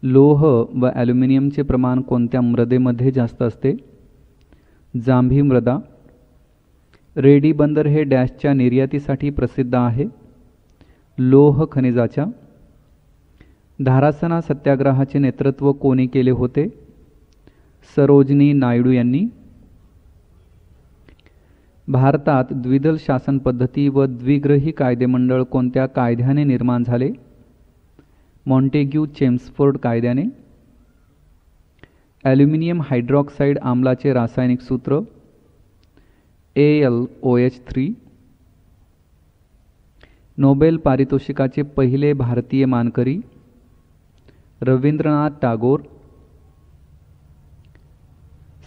लोह व ॲल्युमिनियमचे प्रमाण कोणत्या मृदेमध्ये जास्त असते? जांभी मृदा. रेडी बंदर हे डॅशच्या निर्यातीसाठी प्रसिद्ध आहे? लोह खनिजाच्या. धारासणा सत्याग्रहाचे नेतृत्व कोणी केले होते? सरोजिनी नायडू यांनी. भारतात द्विदल शासन पद्धती व द्विग्रही कायदेमंडळ कोणत्या कायद्याने निर्माण झाले? मॉन्टेग्यू चेम्सफोर्ड कायद्याने. ॲल्युमिनियम हायड्रॉक्साईड आम्लाचे रासायनिक सूत्र AlOH3. नोबेल पारितोषिकाचे पहिले भारतीय मानकरी रवींद्रनाथ टागोर.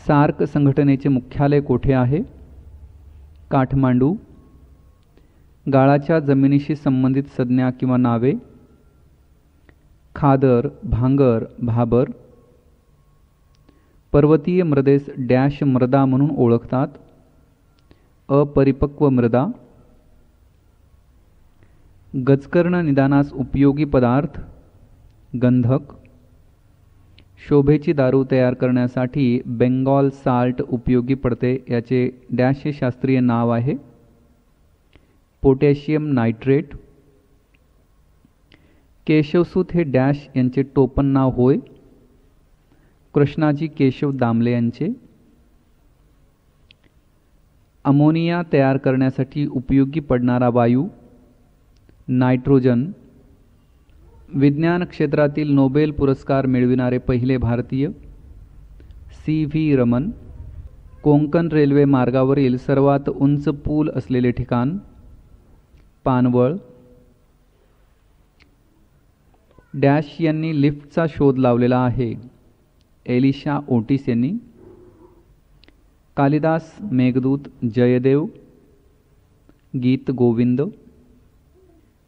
सार्क संघटनेचे मुख्यालय कोठे आहे? काठमांडू. गाळाच्या जमिनीशी संबंधित संज्ञा किंवा नावे खादर, भांगर, भाबर. पर्वतीय मृदेस डॅश मृदा म्हणून ओळखतात? अपरिपक्व मृदा. गजकर्ण निदानास उपयोगी पदार्थ गंधक. शोभेची दारू तयार करण्यासाठी बेंगॉल साल्ट उपयोगी पडते, याचे डॅश हे शास्त्रीय नाव आहे? Potassium nitrate. केशवसूत हे डॅश यांचे टोपण नाव होय? कृष्णाजी केशव दामले यांचे. अमोनिया तयार करण्यासाठी उपयोगी पडणारा वायू नायट्रोजन. विज्ञान क्षेत्रातील नोबेल पुरस्कार मिळविणारे पहिले भारतीय CV रमन. कोंकण रेल्वे मार्गावरील सर्वात उंच पूल असलेले ठिकाण पानवळ. डॅश यांनी लिफ्टचा शोध लावलेला आहे? एलिशा ओटिस यांनी. कालिदास मेघदूत जयदेव गीत गोविंद.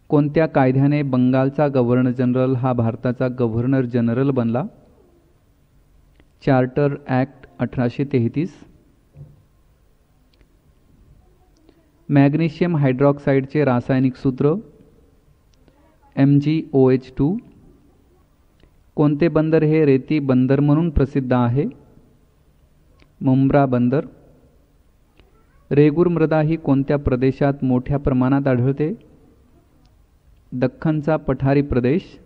कोणत्या कायद्याने बंगालचा गव्हर्नर जनरल हा भारताचा गव्हर्नर जनरल बनला? Charter act 1833. मॅग्नेशियम हायड्रॉक्साईडचे रासायनिक सूत्र MgOH2. कोणते बंदर हे रेती बंदर म्हणून प्रसिद्ध आहे? मुंब्रा बंदर. रेगूर मृदा ही कोणत्या प्रदेशात मोठ्या प्रमाणात आढळते? दख्खनचा पठारी प्रदेश.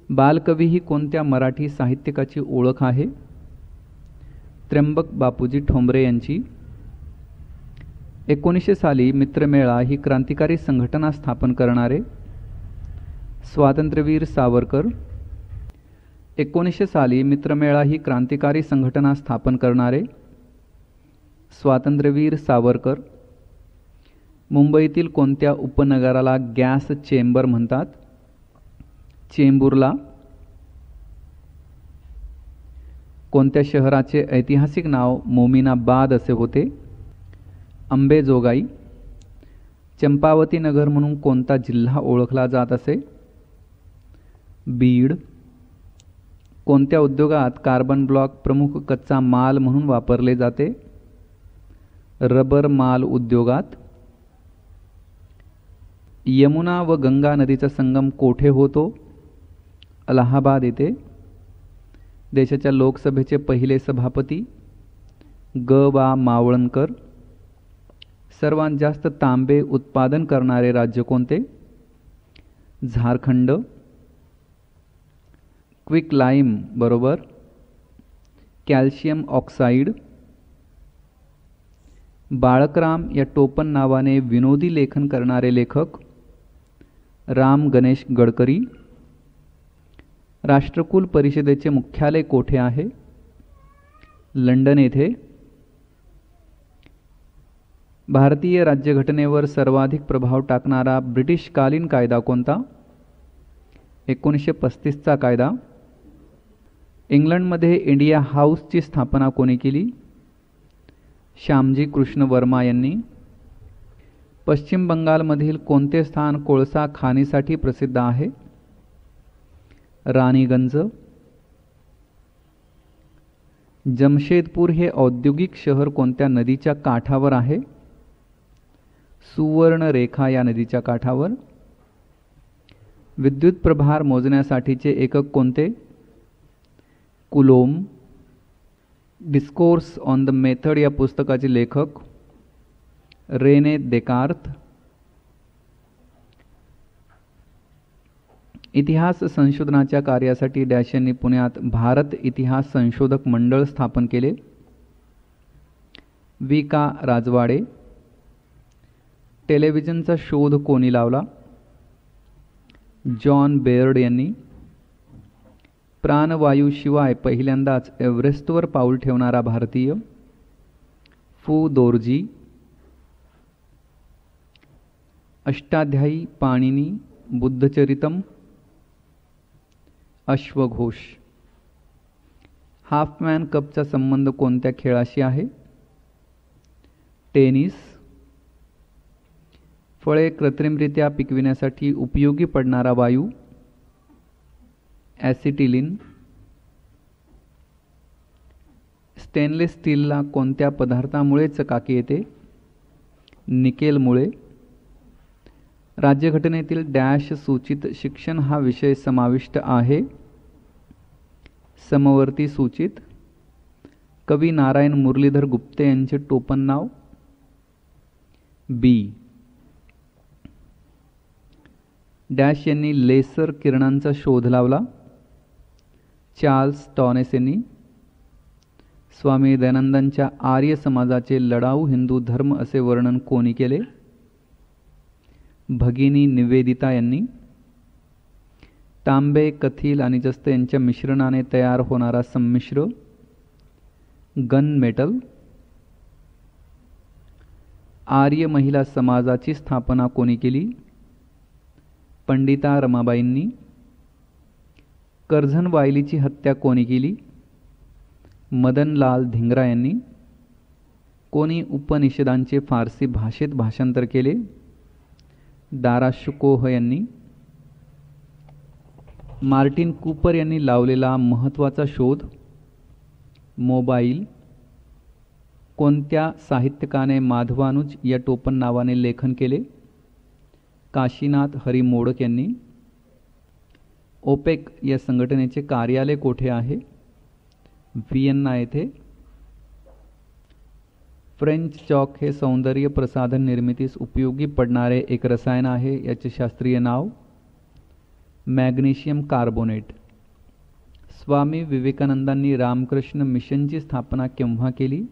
बालकवी ही कोणत्या मराठी साहित्यिकाची ओळख आहे? त्र्यंबक बापूजी ठोंबरे यांची. 1900 साली मित्रमेळा ही क्रांतिकारी संघटना स्थापन करणारे स्वातंत्र्यवीर सावरकर. 1900 साली मित्रमेळा ही क्रांतिकारी संघटना स्थापन करणारे स्वातंत्र्यवीर सावरकर. मुंबईतील कोणत्या उपनगराला गॅस चेंबर म्हणतात? चेंबूरला. कोणत्या शहराचे ऐतिहासिक नाव मोमिनाबाद असे होते? अंबेजोगाई. चंपावती नगर म्हणून कोणता जिल्हा ओळखला जात असे? बीड. कोणत्या उद्योगात कार्बन ब्लॉक प्रमुख कच्चा माल म्हणून वापरले जाते? रबर माल उद्योगात. यमुना व गंगा नदीचा संगम कोठे होतो? अलाहाबाद येथे. देशाच्या लोकसभेचे पहिले सभापती ग. मावळणकर. सर्वात जास्त तांबे उत्पादन करणारे राज्य कोणते? झारखंड. क्विक लाईम बरोबर कॅल्शियम ऑक्साईड. बाळकराम या टोपण नावाने विनोदी लेखन करणारे लेखक राम गणेश गडकरी. राष्ट्रकुल परिषदेचे मुख्यालय कोठे आहे? लंडन येथे. भारतीय राज्यघटनेवर सर्वाधिक प्रभाव टाकणारा ब्रिटिशकालीन कायदा कोणता? 1935 चा कायदा. इंग्लंडमध्ये इंडिया हाऊसची स्थापना कोणी केली? श्यामजी कृष्ण वर्मा यांनी. पश्चिम बंगालमधील कोणते स्थान कोळसा खाणीसाठी प्रसिद्ध आहे? राणीगंज. जमशेदपूर हे औद्योगिक शहर कोणत्या नदीच्या काठावर आहे? सुवर्णरेखा या नदीच्या काठावर. विद्युत प्रभार मोजण्यासाठीचे एकक कोणते? Coulomb. Discourse on the method या पुस्तकाचे लेखक रेने देकार्त. इतिहास संशोधनाच्या कार्यासाठी डॅश यांनी पुण्यात भारत इतिहास संशोधक मंडळ स्थापन केले. वी का राजवाडे. टेलिव्हिजनचा शोध कोणी लावला? जॉन बेअर्ड यांनी. प्राणवायूशिवाय पहिल्यांदाच एव्हरेस्टवर पाऊल ठेवणारा भारतीय फू दोर्जी. अष्टाध्यायी पाणिनी बुद्धचरितम अश्वघोष. हाफमॅन कपचा संबंध कोणत्या खेळाशी आहे? टेनिस. फळे कृत्रिमरित्या पिकविण्यासाठी उपयोगी पडणारा वायू ॲसिटिलिन. स्टेनलेस स्टीलला कोणत्या पदार्थामुळे चकाकी येते? निकेलमुळे. राज्यघटनेतील डॅश सूचित शिक्षण हा विषय समाविष्ट आहे? समवर्ती सूचित. कवी नारायण मुरलीधर गुप्ते यांचे टोपण नाव? बी. डॅश यांनी लेसर किरणांचा शोध लावला? चार्ल्स टॉनेस यांनी. स्वामी दयानंदांच्या आर्य समाजाचे लढाऊ हिंदू धर्म असे वर्णन कोणी केले? भगिनी निवेदिता यांनी. तांबे, कथील आणि जस्त यांच्या मिश्रणाने तयार होणारा संमिश्र गन मेटल. आर्य महिला समाजाची स्थापना कोणी केली? पंडिता रमाबाईंनी. करझन वायलीची हत्या कोणी केली? मदनलाल धिंगरा यांनी. कोणी उपनिषदांचे फारसी भाषेत भाषांतर केले? दारा शुकोह यांनी. मार्टिन कूपर यांनी लावलेला महत्त्वाचा शोध मोबाईल. कोणत्या साहित्यकाने माधवानुज या टोपण नावाने लेखन केले? काशीनाथ हरी मोडक यांनी. ओपेक या संघटनेचे कार्यालय कोठे आहे? व्हिएन्ना येथे. फ्रेंच चॉक हे सौंदर्य प्रसाधन निर्मितीस उपयोगी पडणारे एक रसायन आहे. याचे शास्त्रीय नाव मॅग्नेशियम कार्बोनेट. स्वामी विवेकानंदांनी रामकृष्ण मिशनची स्थापना केव्हा केली?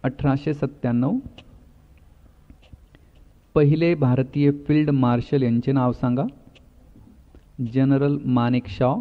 1897. पहिले भारतीय फील्ड मार्शल यांचे नाव सांगा? जनरल मानेकशॉ.